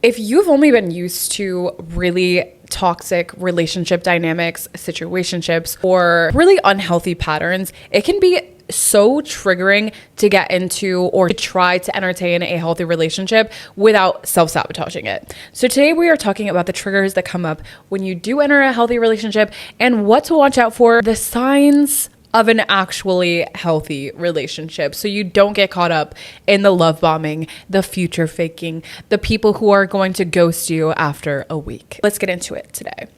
If you've only been used to really toxic relationship dynamics, situationships, or really unhealthy patterns, it can be so triggering to get into or to try to entertain a healthy relationship without self-sabotaging it. So today we are talking about the triggers that come up when you do enter a healthy relationship and what to watch out for, the signs of an actually healthy relationship, so you don't get caught up in the love bombing, the future faking, the people who are going to ghost you after a week. Let's get into it today.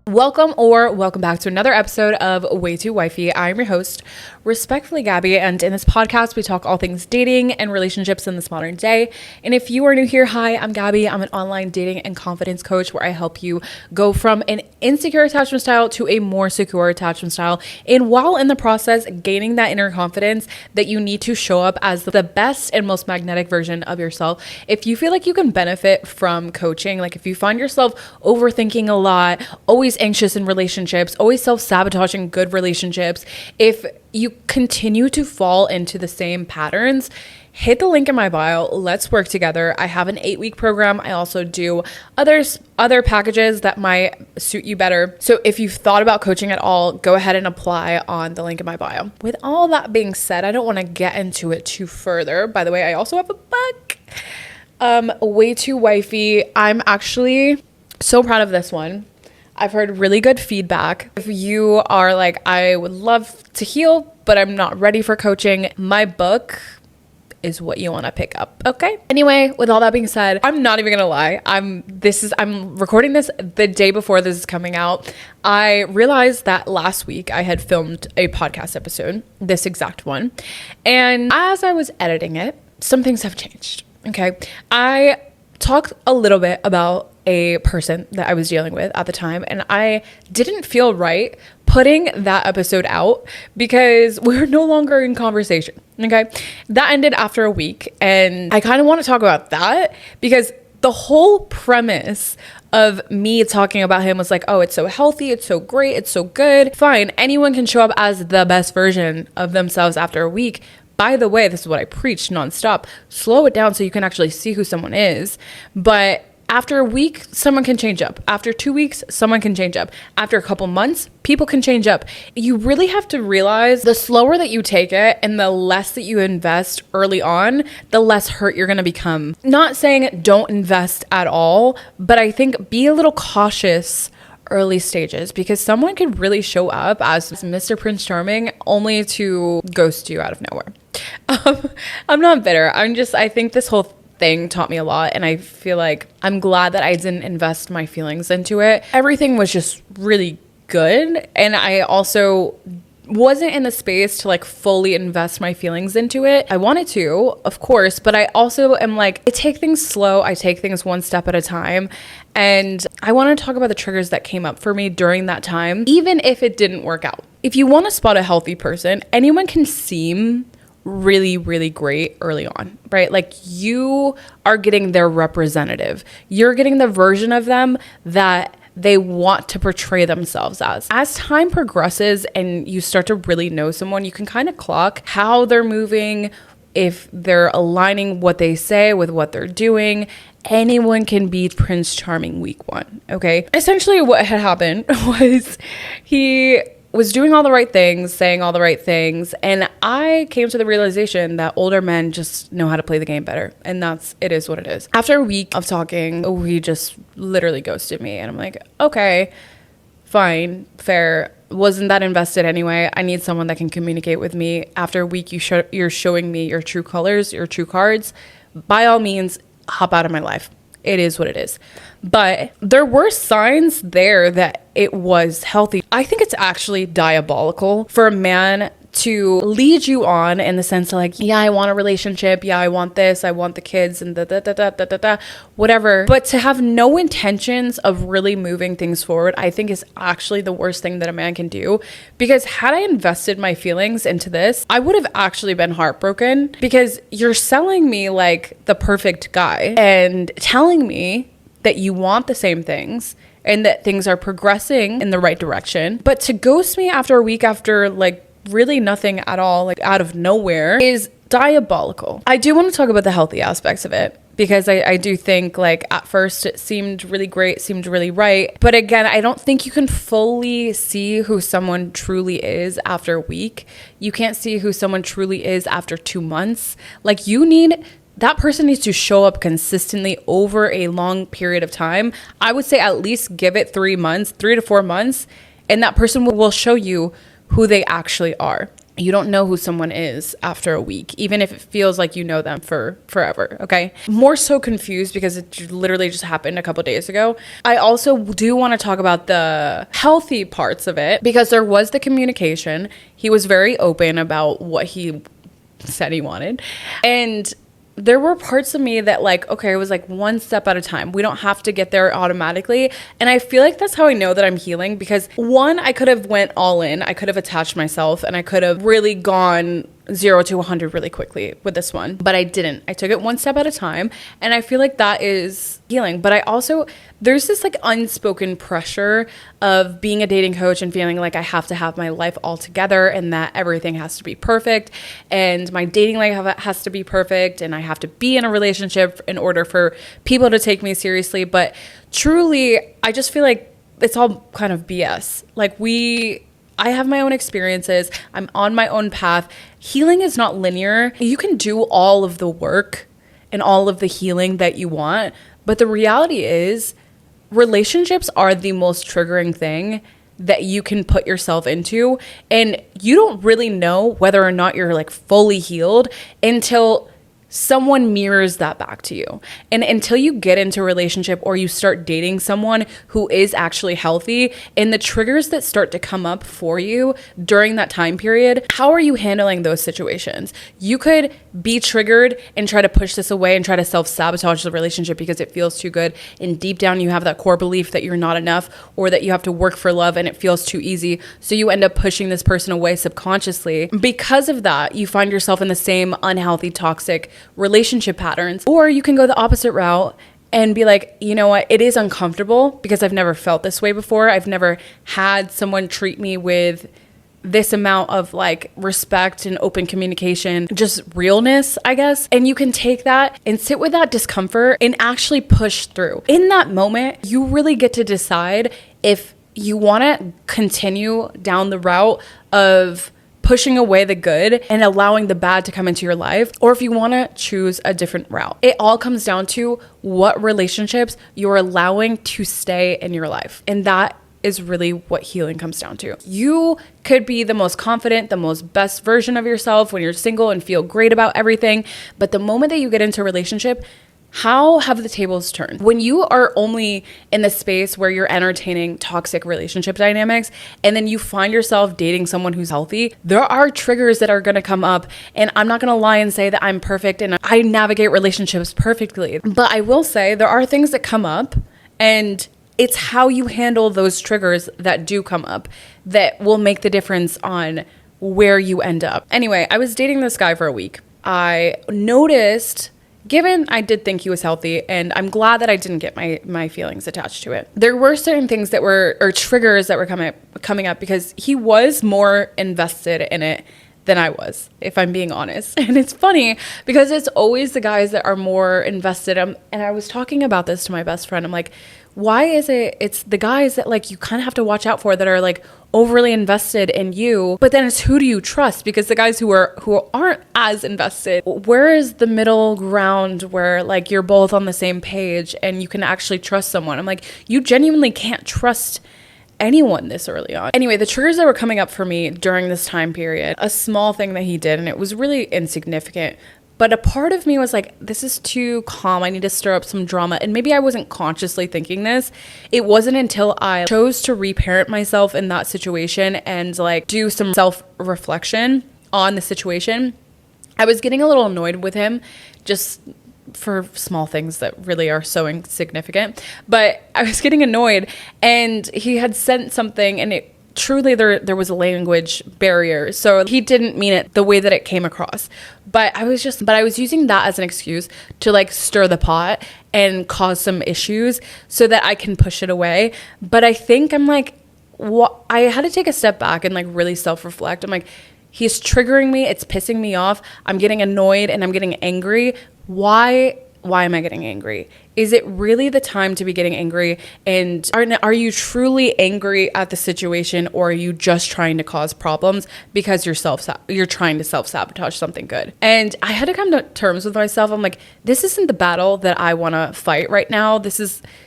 Welcome back to another episode of Way Too Wifey. I'm your host, respectfully Gabby, and in this podcast we talk all things dating and relationships in this modern day. And if you are new here, hi, I'm Gabby. I'm an online dating and confidence coach where I help you go from an insecure attachment style to a more secure attachment style, and while in the process gaining that inner confidence that you need to show up as the best and most magnetic version of yourself. If you feel like you can benefit from coaching, like if you find yourself overthinking a lot, always anxious in relationships, always self-sabotaging good relationships, if you continue to fall into the same patterns, hit the link in my bio. Let's work together. I have an 8-week program. I also do other packages that might suit you better. So if you've thought about coaching at all, go ahead and apply on the link in my bio. With all that being said, I don't want to get into it too further. By the way, I also have a book, Way Too Wifey. I'm actually so proud of this one. I've heard really good feedback. If you are like, I would love to heal, but I'm not ready for coaching, my book is what you want to pick up. Okay. Anyway, with all that being said, I'm not even gonna lie. I'm recording this the day before this is coming out. I realized that last week I had filmed a podcast episode, this exact one. And as I was editing it, some things have changed. Okay. I talked a little bit about a person that I was dealing with at the time, and I didn't feel right putting that episode out because we're no longer in conversation. Okay. That ended after a week, and I kind of want to talk about that because the whole premise of me talking about him was like, oh, it's so healthy, it's so great, it's so good. Fine, anyone can show up as the best version of themselves after a week. By the way, this is what I preach nonstop. Slow it down so you can actually see who someone is. But after a week, someone can change up. After 2 weeks, someone can change up. After a couple months, people can change up. You really have to realize the slower that you take it and the less that you invest early on, the less hurt you're going to become. Not saying don't invest at all, but I think be a little cautious early stages because someone could really show up as Mr. Prince Charming only to ghost you out of nowhere. I'm not bitter. I think this whole thing taught me a lot, and I feel like I'm glad that I didn't invest my feelings into it. Everything was just really good, and I also wasn't in the space to like fully invest my feelings into it. I wanted to, of course, but I also am like, I take things slow. I take things one step at a time. And I want to talk about the triggers that came up for me during that time, even if it didn't work out. If you want to spot a healthy person, anyone can seem really, really great early on, right? Like you are getting their representative. You're getting the version of them that they want to portray themselves as. As time progresses and you start to really know someone, you can kind of clock how they're moving, if they're aligning what they say with what they're doing. Anyone can be Prince Charming week one, okay? Essentially what had happened was he was doing all the right things, saying all the right things, and I came to the realization that older men just know how to play the game better, and it is what it is. After a week of talking, he just literally ghosted me, and I'm like, okay, fine, fair. Wasn't that invested anyway. I need someone that can communicate with me. After a week, you're showing me your true colors, your true cards. By all means, hop out of my life. It is what it is. But there were signs there that it was healthy. I think it's actually diabolical for a man to lead you on in the sense of like, yeah, I want a relationship. Yeah, I want this. I want the kids and whatever. But to have no intentions of really moving things forward, I think is actually the worst thing that a man can do. Because had I invested my feelings into this, I would have actually been heartbroken because you're selling me like the perfect guy and telling me that you want the same things and that things are progressing in the right direction. But to ghost me after a week, after like really nothing at all, like out of nowhere, is diabolical. I do want to talk about the healthy aspects of it, because I do think like at first it seemed really great, seemed really right. But again, I don't think you can fully see who someone truly is after a week. You can't see who someone truly is after 2 months. Like that person needs to show up consistently over a long period of time. I would say at least give it 3 months, 3 to 4 months, and that person will show you who they actually are. You don't know who someone is after a week, even if it feels like you know them for forever, okay? More so confused because it literally just happened a couple days ago. I also do want to talk about the healthy parts of it, because there was the communication. He was very open about what he said he wanted. And there were parts of me that like, okay, it was like one step at a time. We don't have to get there automatically. And I feel like that's how I know that I'm healing, because one, I could have went all in. I could have attached myself and I could have really gone 0 to 100 really quickly with this one, but I didn't. I took it one step at a time, and I feel like that is healing. But I also, there's this like unspoken pressure of being a dating coach and feeling like I have to have my life all together and that everything has to be perfect and my dating life has to be perfect and I have to be in a relationship in order for people to take me seriously. But truly, I just feel like it's all kind of BS. Like I have my own experiences. I'm on my own path. Healing is not linear. You can do all of the work and all of the healing that you want, but the reality is relationships are the most triggering thing that you can put yourself into, and you don't really know whether or not you're like fully healed until someone mirrors that back to you. And until you get into a relationship or you start dating someone who is actually healthy, and the triggers that start to come up for you during that time period, how are you handling those situations? You could be triggered and try to push this away and try to self-sabotage the relationship because it feels too good. And deep down, you have that core belief that you're not enough, or that you have to work for love and it feels too easy. So you end up pushing this person away subconsciously. Because of that, you find yourself in the same unhealthy, toxic relationship patterns. Or you can go the opposite route and be like, you know what, it is uncomfortable because I've never felt this way before. I've never had someone treat me with this amount of like respect and open communication, just realness, I guess. And you can take that and sit with that discomfort and actually push through. In that moment, you really get to decide if you want to continue down the route of pushing away the good and allowing the bad to come into your life, or if you want to choose a different route. It all comes down to what relationships you're allowing to stay in your life. And that is really what healing comes down to. You could be the most confident, the most best version of yourself when you're single and feel great about everything. But the moment that you get into a relationship, how have the tables turned? When you are only in the space where you're entertaining toxic relationship dynamics, and then you find yourself dating someone who's healthy, there are triggers that are going to come up. And I'm not going to lie and say that I'm perfect and I navigate relationships perfectly. But I will say there are things that come up, and it's how you handle those triggers that do come up that will make the difference on where you end up. Anyway, I was dating this guy for a week. I noticed, given I did think he was healthy, and I'm glad that I didn't get my feelings attached to it, there were certain things that were, or triggers that were coming up because he was more invested in it than I was, if I'm being honest. And it's funny because it's always the guys that are more invested. And I was talking about this to my best friend. I'm like, why is it's the guys that like you kind of have to watch out for that are like overly invested in you, but then it's who do you trust? Because the guys who aren't as invested, where is the middle ground where like you're both on the same page and you can actually trust someone? I'm like, you genuinely can't trust anyone this early on. Anyway, the triggers that were coming up for me during this time period, a small thing that he did, and it was really insignificant, but a part of me was like, this is too calm. I need to stir up some drama. And maybe I wasn't consciously thinking this. It wasn't until I chose to reparent myself in that situation and like do some self-reflection on the situation. I was getting a little annoyed with him just for small things that really are so insignificant. But I was getting annoyed, and he had sent something and it truly there was a language barrier. So he didn't mean it the way that it came across. But I was using that as an excuse to like stir the pot and cause some issues so that I can push it away. But I think I'm like, what? I had to take a step back and like really self-reflect. I'm like, he's triggering me. It's pissing me off. I'm getting annoyed and I'm getting angry. Why am I getting angry? Is it really the time to be getting angry? And are you truly angry at the situation, or are you just trying to cause problems because you're trying to self-sabotage something good? And I had to come to terms with myself. I'm like, this isn't the battle that I want to fight right now.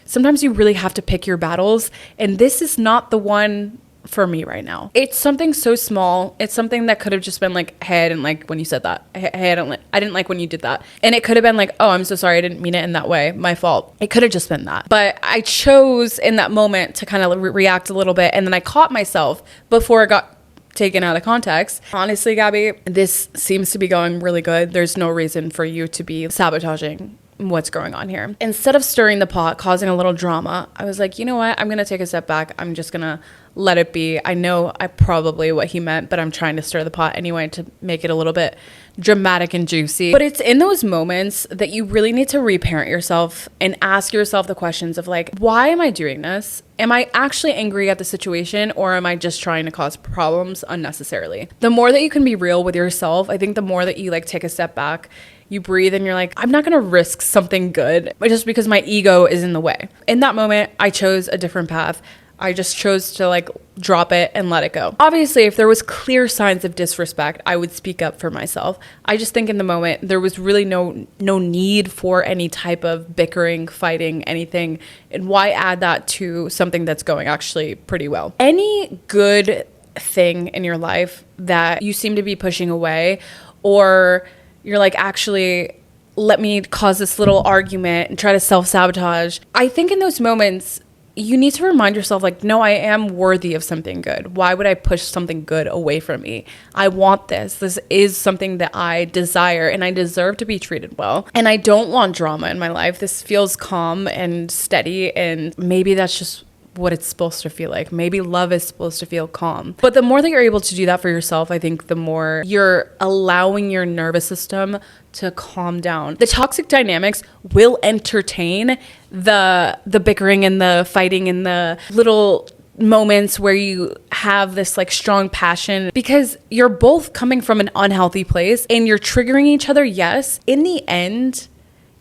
Sometimes you really have to pick your battles, and this is not the one for me right now. It's something so small. It's something that could have just been like, hey, I didn't like when you said that. Hey, I didn't like when you did that. And it could have been like, oh, I'm so sorry. I didn't mean it in that way. My fault. It could have just been that. But I chose in that moment to kind of react a little bit. And then I caught myself before it got taken out of context. Honestly, Gabby, this seems to be going really good. There's no reason for you to be sabotaging what's going on here. Instead of stirring the pot, causing a little drama, I was like, you know what? I'm going to take a step back. I'm just going to let it be. I know probably what he meant, but I'm trying to stir the pot anyway to make it a little bit dramatic and juicy. But it's in those moments that you really need to reparent yourself and ask yourself the questions of like, why am I doing this? Am I actually angry at the situation, or am I just trying to cause problems unnecessarily? The more that you can be real with yourself, I think the more that you like take a step back, you breathe, and you're like, I'm not going to risk something good just because my ego is in the way. In that moment, I chose a different path. I just chose to like drop it and let it go. Obviously, if there was clear signs of disrespect, I would speak up for myself. I just think in the moment, there was really no need for any type of bickering, fighting, anything. And why add that to something that's going actually pretty well? Any good thing in your life that you seem to be pushing away, or you're like, actually, let me cause this little argument and try to self-sabotage. I think in those moments, you need to remind yourself, like, no, I am worthy of something good. Why would I push something good away from me? I want this. This is something that I desire, and I deserve to be treated well. And I don't want drama in my life. This feels calm and steady, and maybe that's just what it's supposed to feel like. Maybe love is supposed to feel calm. But the more that you're able to do that for yourself, I think the more you're allowing your nervous system to calm down. The toxic dynamics will entertain the bickering and the fighting and the little moments where you have this like strong passion, because you're both coming from an unhealthy place and you're triggering each other. Yes, in the end,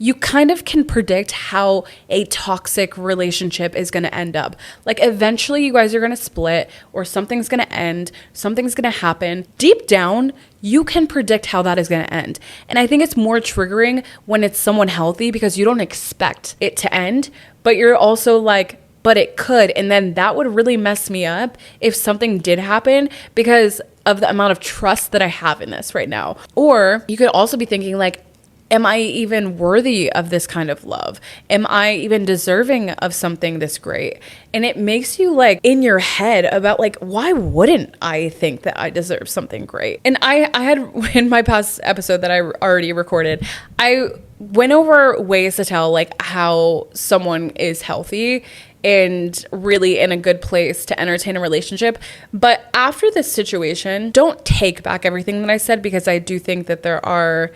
you kind of can predict how a toxic relationship is going to end up. Like eventually you guys are going to split, or something's going to end, something's going to happen. Deep down, you can predict how that is going to end. And I think it's more triggering when it's someone healthy, because you don't expect it to end, but you're also like, but it could. And then that would really mess me up if something did happen, because of the amount of trust that I have in this right now. Or you could also be thinking like, am I even worthy of this kind of love? Am I even deserving of something this great? And it makes you like in your head about like, why wouldn't I think that I deserve something great? And I had in my past episode that I already recorded, I went over ways to tell like how someone is healthy and really in a good place to entertain a relationship. But after this situation, don't take back everything that I said, because I do think that there are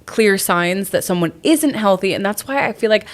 clear signs that someone isn't healthy. And that's why I feel like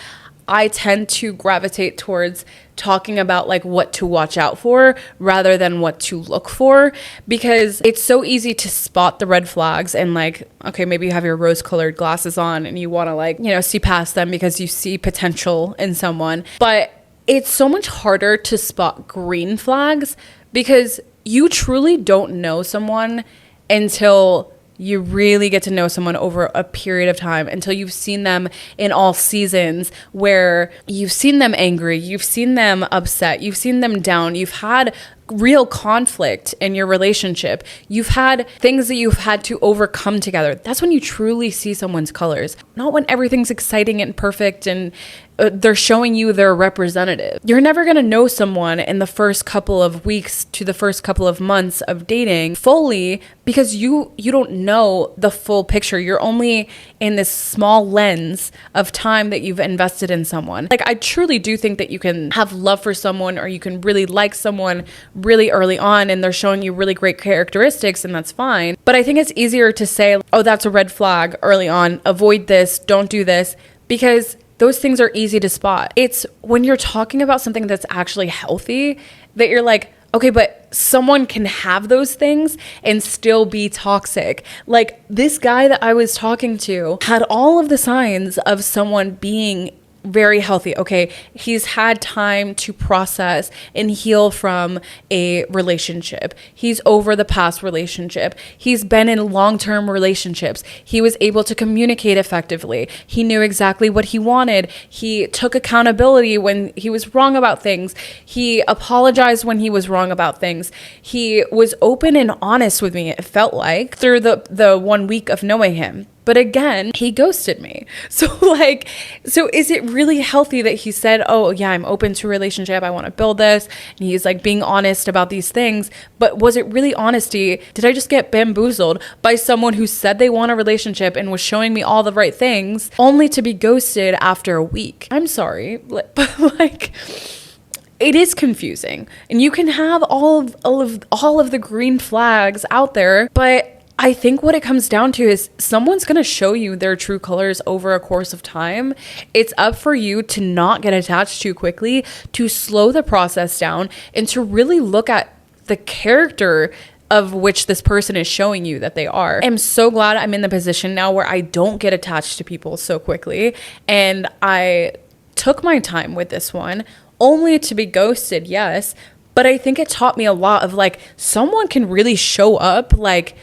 I tend to gravitate towards talking about like what to watch out for rather than what to look for, because it's so easy to spot the red flags and like, okay, maybe you have your rose-colored glasses on and you want to like, see past them because you see potential in someone. But it's so much harder to spot green flags, because you truly don't know someone until you really get to know someone over a period of time, until you've seen them in all seasons, where you've seen them angry, you've seen them upset, you've seen them down, you've had real conflict in your relationship, you've had things that you've had to overcome together. That's when you truly see someone's colors, not when everything's exciting and perfect and they're showing you their representative. You're never going to know someone in the first couple of weeks to the first couple of months of dating fully, because you don't know the full picture. You're only in this small lens of time that you've invested in someone. Like, I truly do think that you can have love for someone, or you can really like someone really early on and they're showing you really great characteristics, and that's fine. But I think it's easier to say, oh, that's a red flag early on. Avoid this. Don't do this, because those things are easy to spot. It's when you're talking about something that's actually healthy that you're like, okay, but someone can have those things and still be toxic. Like this guy that I was talking to had all of the signs of someone being very healthy. Okay, he's had time to process and heal from a relationship. He's over the past relationship. He's been in long-term relationships. He was able to communicate effectively. He knew exactly what he wanted. He took accountability when he was wrong about things. He apologized when he was wrong about things. He was open and honest with me, it felt like, through the 1 week of knowing him. But again, he ghosted me. So is it really healthy that he said, oh yeah, I'm open to a relationship, I want to build this, and he's like being honest about these things? But was it really honesty? Did I just get bamboozled by someone who said they want a relationship and was showing me all the right things, only to be ghosted after a week? I'm sorry, but like, it is confusing, and you can have all of the green flags out there, but I think what it comes down to is someone's going to show you their true colors over a course of time. It's up for you to not get attached too quickly, to slow the process down, and to really look at the character of which this person is showing you that they are. I'm so glad I'm in the position now where I don't get attached to people so quickly. And I took my time with this one, only to be ghosted, yes. But I think it taught me a lot of like, someone can really show up like,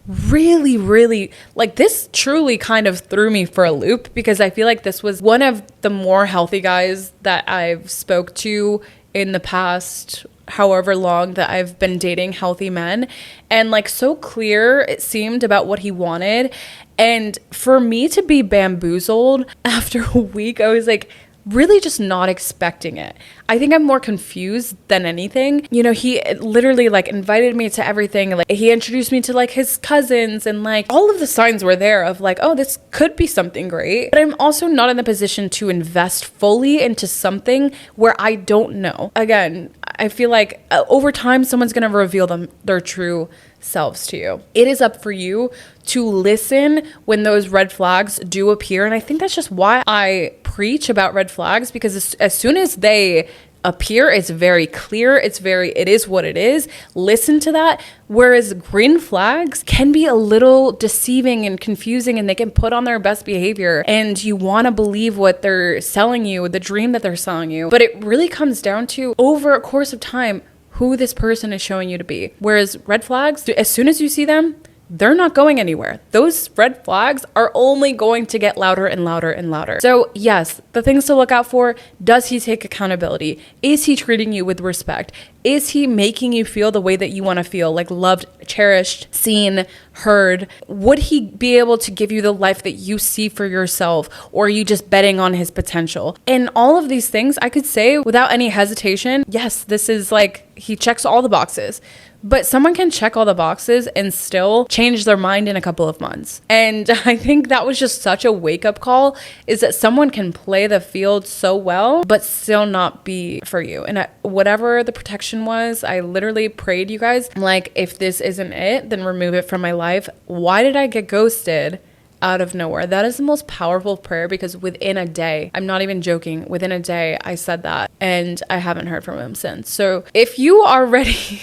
really, like, this truly kind of threw me for a loop, because I feel like this was one of the more healthy guys that I've spoke to in the past however long that I've been dating healthy men, and like so clear it seemed about what he wanted. And for me to be bamboozled after a week, I was like really just not expecting it. I think I'm more confused than anything. You know, he literally like invited me to everything. Like he introduced me to like his cousins, and like all of the signs were there of like, oh, this could be something great. But I'm also not in the position to invest fully into something where I don't know. Again, I feel like over time, someone's going to reveal their true selves to you. It is up for you to listen when those red flags do appear. And I think that's just why I preach about red flags, because as soon as they appear, it's very clear. It is what it is. Listen to that. Whereas green flags can be a little deceiving and confusing, and they can put on their best behavior, and you want to believe what they're selling you, the dream that they're selling you. But it really comes down to, over a course of time, who this person is showing you to be. Whereas red flags, as soon as you see them, they're not going anywhere. Those red flags are only going to get louder and louder and louder. So yes, the things to look out for: does he take accountability? Is he treating you with respect? Is he making you feel the way that you want to feel, like loved, cherished, seen, heard? Would he be able to give you the life that you see for yourself, or are you just betting on his potential? And all of these things, I could say without any hesitation, yes, this is like, he checks all the boxes. But someone can check all the boxes and still change their mind in a couple of months. And I think that was just such a wake-up call, is that someone can play the field so well, but still not be for you. And whatever the protection was, I literally prayed, you guys, like, if this isn't it, then remove it from my life. Why did I get ghosted out of nowhere? That is the most powerful prayer, because within a day, I'm not even joking, within a day I said that, and I haven't heard from him since. So if you are ready,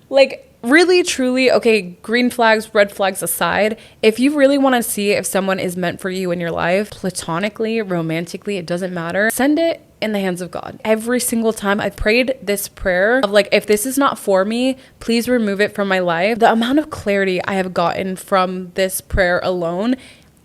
like really, truly, okay, green flags, red flags aside, if you really want to see if someone is meant for you in your life, platonically, romantically, it doesn't matter, send it in the hands of God. Every single time I've prayed this prayer of like, if this is not for me, please remove it from my life. The amount of clarity I have gotten from this prayer alone,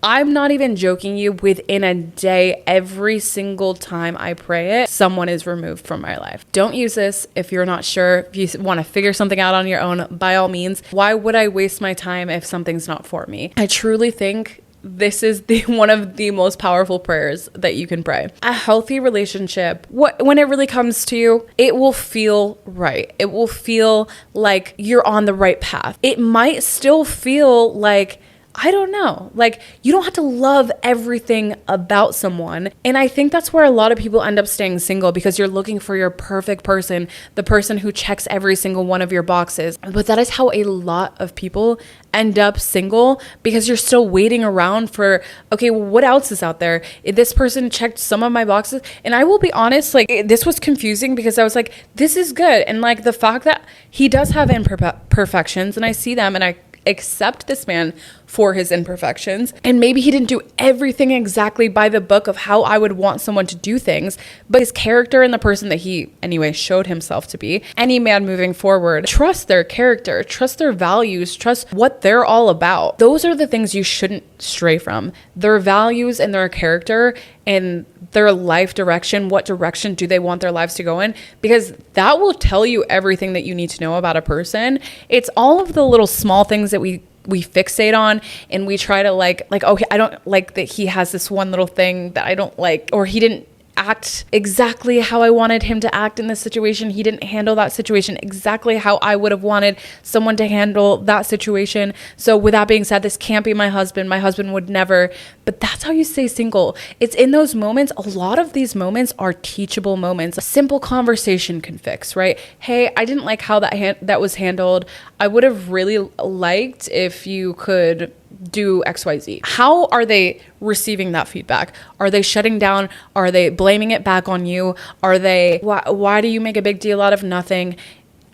I'm not even joking you, within a day, every single time I pray it, someone is removed from my life. Don't use this if you're not sure. If you want to figure something out on your own, by all means. Why would I waste my time if something's not for me? I truly think this is one of the most powerful prayers that you can pray. A healthy relationship, when it really comes to you, it will feel right. It will feel like you're on the right path. It might still feel like I don't know. Like, you don't have to love everything about someone. And I think that's where a lot of people end up staying single, because you're looking for your perfect person, the person who checks every single one of your boxes. But that is how a lot of people end up single, because you're still waiting around for, okay, well, what else is out there? This person checked some of my boxes. And I will be honest, like, this was confusing, because I was like, this is good. And like the fact that he does have imperfections, and I see them, and I accept this man for his imperfections, and maybe he didn't do everything exactly by the book of how I would want someone to do things, but his character and the person that he anyway showed himself to be, any man moving forward, trust their character, trust their values, trust what they're all about. Those are the things you shouldn't stray from: their values and their character and their life direction. What direction do they want their lives to go in? Because that will tell you everything that you need to know about a person. It's all of the little small things that we fixate on, and we try to like, okay, I don't like that he has this one little thing that I don't like, or he didn't act exactly how I wanted him to act in this situation. He didn't handle that situation exactly how I would have wanted someone to handle that situation. So with that being said, this can't be my husband. My husband would never. But that's how you stay single. It's in those moments. A lot of these moments are teachable moments. A simple conversation can fix, right? Hey, I didn't like how that was handled. I would have really liked if you could do XYZ. How are they receiving that feedback? Are they shutting down? Are they blaming it back on you? Are they, why do you make a big deal out of nothing?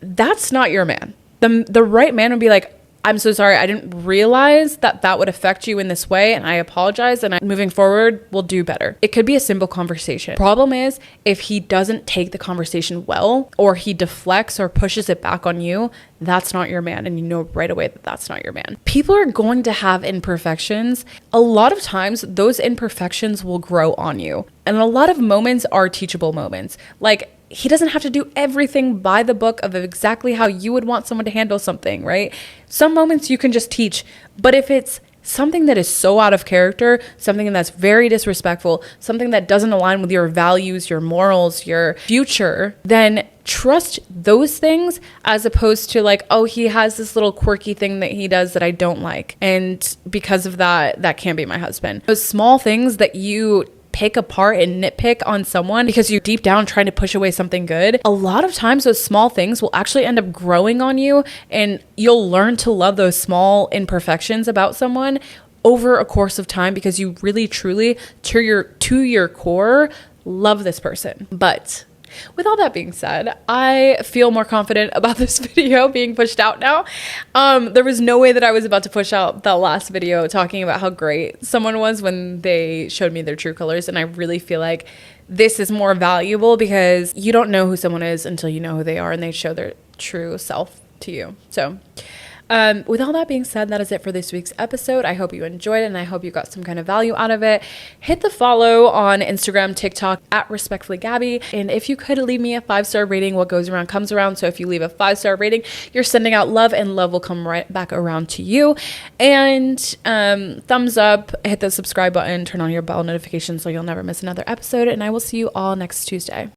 That's not your man. The right man would be like, I'm so sorry. I didn't realize that would affect you in this way, and I apologize, and moving forward, we'll do better. It could be a simple conversation. Problem is, if he doesn't take the conversation well, or he deflects or pushes it back on you, that's not your man, and you know right away that that's not your man. People are going to have imperfections. A lot of times, those imperfections will grow on you, and a lot of moments are teachable moments. Like, he doesn't have to do everything by the book of exactly how you would want someone to handle something, right? Some moments you can just teach, but if it's something that is so out of character, something that's very disrespectful, something that doesn't align with your values, your morals, your future, then trust those things, as opposed to like, oh, he has this little quirky thing that he does that I don't like, and because of that can't be my husband. Those small things that you pick apart and nitpick on someone because you're deep down trying to push away something good, a lot of times those small things will actually end up growing on you, and you'll learn to love those small imperfections about someone over a course of time, because you really truly to your core love this person. But with all that being said, I feel more confident about this video being pushed out now. There was no way that I was about to push out that last video talking about how great someone was when they showed me their true colors. And I really feel like this is more valuable, because you don't know who someone is until you know who they are and they show their true self to you. So with all that being said, that is it for this week's episode. I hope you enjoyed it, and I hope you got some kind of value out of it. Hit the follow on Instagram, TikTok at RespectfullyGabby. And if you could leave me a 5-star rating, what goes around comes around. So if you leave a 5-star rating, you're sending out love, and love will come right back around to you. And thumbs up, hit the subscribe button, turn on your bell notifications so you'll never miss another episode. And I will see you all next Tuesday.